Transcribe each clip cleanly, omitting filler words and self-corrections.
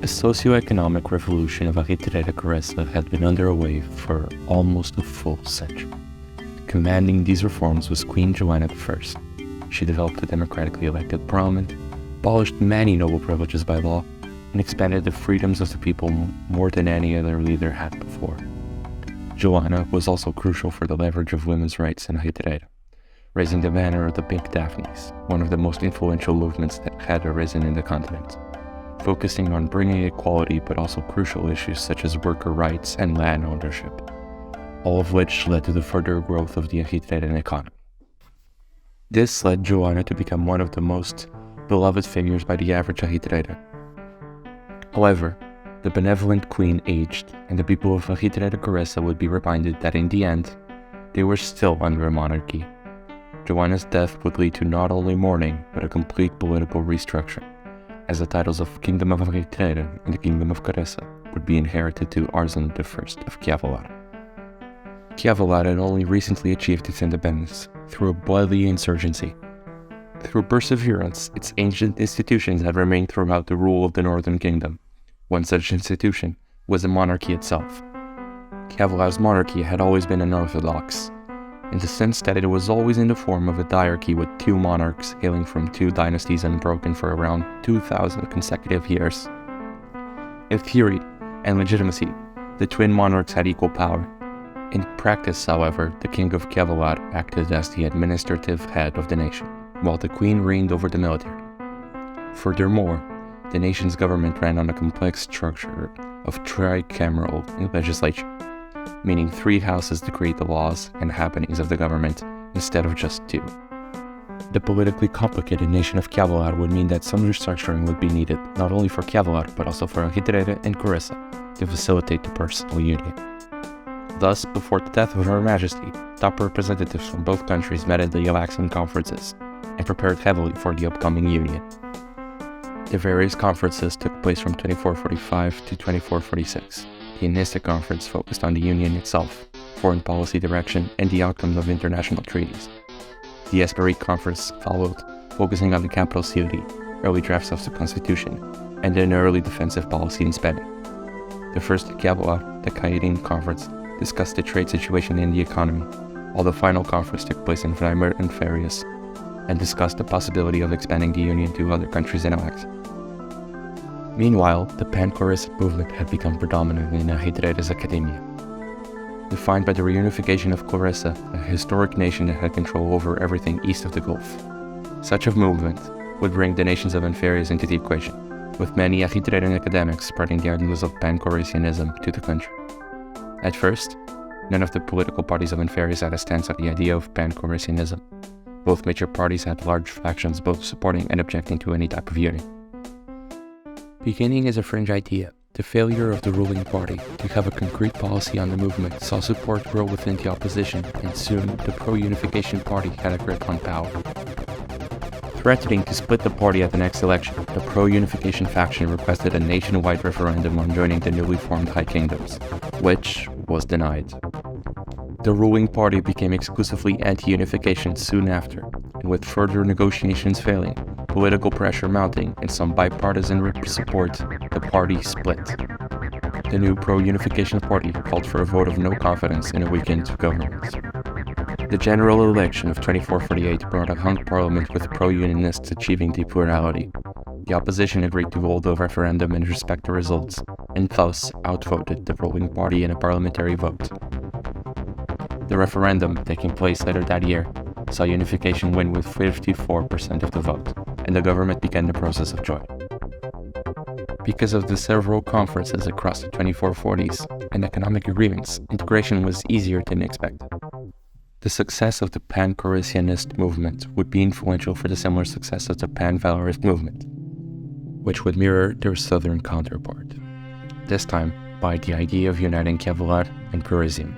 The socio-economic revolution of Architreta Caressa had been underway for almost a full century. Commanding these reforms was Queen Joanna I. She developed a democratically elected parliament, abolished many noble privileges by law, and expanded the freedoms of the people more than any other leader had before. Joanna was also crucial for the leverage of women's rights in Architreta, raising the banner of the Pink Daphnes, one of the most influential movements that had arisen in the continent, focusing on bringing equality but also crucial issues such as worker rights and land ownership, all of which led to the further growth of the Architretan economy. This led Joanna to become one of the most beloved figures by the average Architreta. However, the benevolent queen aged, and the people of Architreta Caressa would be reminded that in the end, they were still under a monarchy. Joanna's death would lead to not only mourning, but a complete political restructuring, as the titles of Kingdom of Architreta and the Kingdom of Caressa would be inherited to Arzan I of Chiavari. Chiavari had only recently achieved its independence through a bloody insurgency. Through perseverance, its ancient institutions had remained throughout the rule of the Northern Kingdom. One such institution was the monarchy itself. Chiavari's monarchy had always been unorthodox, in the sense that it was always in the form of a diarchy with two monarchs hailing from two dynasties unbroken for around 2,000 consecutive years. In theory and legitimacy, the twin monarchs had equal power. In practice, however, the king of Chiavari acted as the administrative head of the nation, while the queen reigned over the military. Furthermore, the nation's government ran on a complex structure of tricameral legislature, meaning three houses to create the laws and happenings of the government instead of just two. The politically complicated nation of Chiavari would mean that some restructuring would be needed not only for Chiavari but also for Architreta and Caressa to facilitate the personal union. Thus, before the death of Her Majesty, top representatives from both countries met at the Alaxian conferences and prepared heavily for the upcoming union. The various conferences took place from 2445 to 2446. The Nicene Conference focused on the Union itself, foreign policy direction, and the outcomes of international treaties. The Esperite Conference followed, focusing on the capital city, early drafts of the Constitution, and an early defensive policy in spending. The first Chiavari, the Caetine Conference, discussed the trade situation in the economy, while the final conference took place in Weimar and Farias, and discussed the possibility of expanding the Union to other countries in Alaxia. Meanwhile, the Pan-Carissa movement had become predominant in Architreta's academia. Defined by the reunification of Caressa, a historic nation that had control over everything east of the Gulf. Such a movement would bring the nations of Anfarius into the equation, with many Architretan academics spreading the ideas of Pan-Corissianism to the country. At first, none of the political parties of Anfarius had a stance on the idea of Pan-Corissianism. Both major parties had large factions both supporting and objecting to any type of union. Beginning as a fringe idea, the failure of the ruling party to have a concrete policy on the movement saw support grow within the opposition, and soon the pro-unification party had a grip on power. Threatening to split the party at the next election, the pro-unification faction requested a nationwide referendum on joining the newly formed High Kingdoms, which was denied. The ruling party became exclusively anti-unification soon after, and with further negotiations failing, political pressure mounting, and some bipartisan support, the party split. The new pro-unification party called for a vote of no confidence in a weakened government. The general election of 2448 brought a hung parliament with pro-unionists achieving the plurality. The opposition agreed to hold a referendum and respect the results, and thus outvoted the ruling party in a parliamentary vote. The referendum, taking place later that year, saw unification win with 54% of the vote, and the government began the process of joining. Because of the several conferences across the 2440s and economic agreements, integration was easier than expected. The success of the Pan-Corissianist movement would be influential for the similar success of the Pan-Valorist movement, which would mirror their southern counterpart, this time by the idea of uniting Chiavari and Parisium.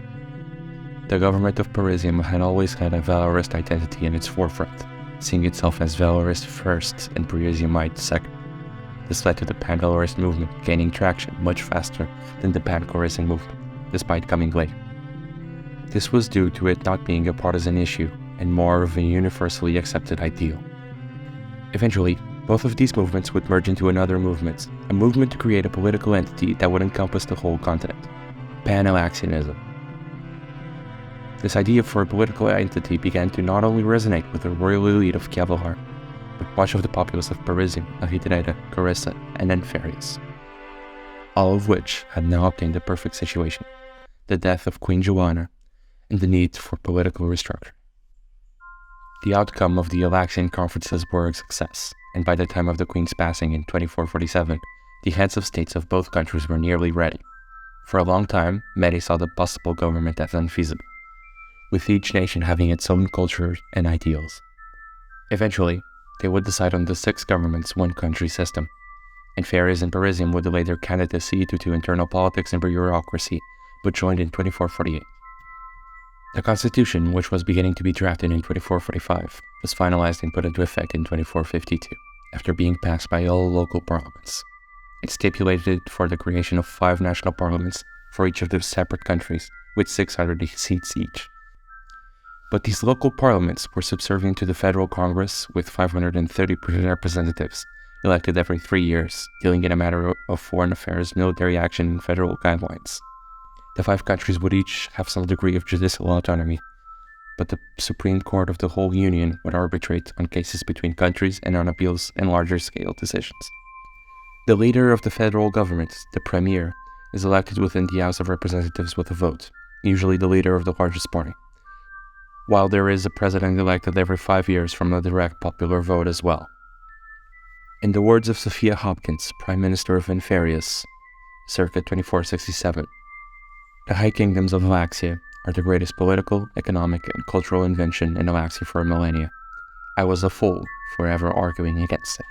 The government of Parisium had always had a Valorist identity in its forefront, seeing itself as Valorist first and Parisiumite second. This led to the Pan-Valorist movement gaining traction much faster than the Pan-Corissian movement, despite coming late. This was due to it not being a partisan issue and more of a universally accepted ideal. Eventually, Both of these movements would merge into another movement, a movement to create a political entity that would encompass the whole continent, Pan-Alaxianism. This idea for a political entity began to not only resonate with the royal elite of Kevlar, but much of the populace of Parisium, Arhitreda, Carissa, and Enferius, all of which had now obtained the perfect situation: the death of Queen Joanna and the need for political restructuring. The outcome of the Alaxian conferences were a success, and by the time of the Queen's passing in 2447, the heads of states of both countries were nearly ready. For a long time, many saw the possible government as unfeasible, with each nation having its own culture and ideals. Eventually, they would decide on the 6 governments, 1 country system. Enferius and Parisium would delay their candidacy due to internal politics and bureaucracy, but joined in 2448. The constitution, which was beginning to be drafted in 2445, was finalized and put into effect in 2452, after being passed by all local parliaments. It stipulated for the creation of 5 national parliaments for each of the separate countries, with 600 seats each. But these local parliaments were subservient to the Federal Congress, with 530 representatives, elected every 3 years, dealing in a matter of foreign affairs, military action, and federal guidelines. The 5 countries would each have some degree of judicial autonomy, but the Supreme Court of the whole Union would arbitrate on cases between countries and on appeals and larger-scale decisions. The leader of the federal government, the Premier, is elected within the House of Representatives with a vote, usually the leader of the largest party, while there is a president elected every 5 years from a direct popular vote as well. In the words of Sophia Hopkins, Prime Minister of Enferius, circa 2467, the High Kingdoms of Alaxia are the greatest political, economic, and cultural invention in Alaxia for millennia. I was a fool for ever arguing against it.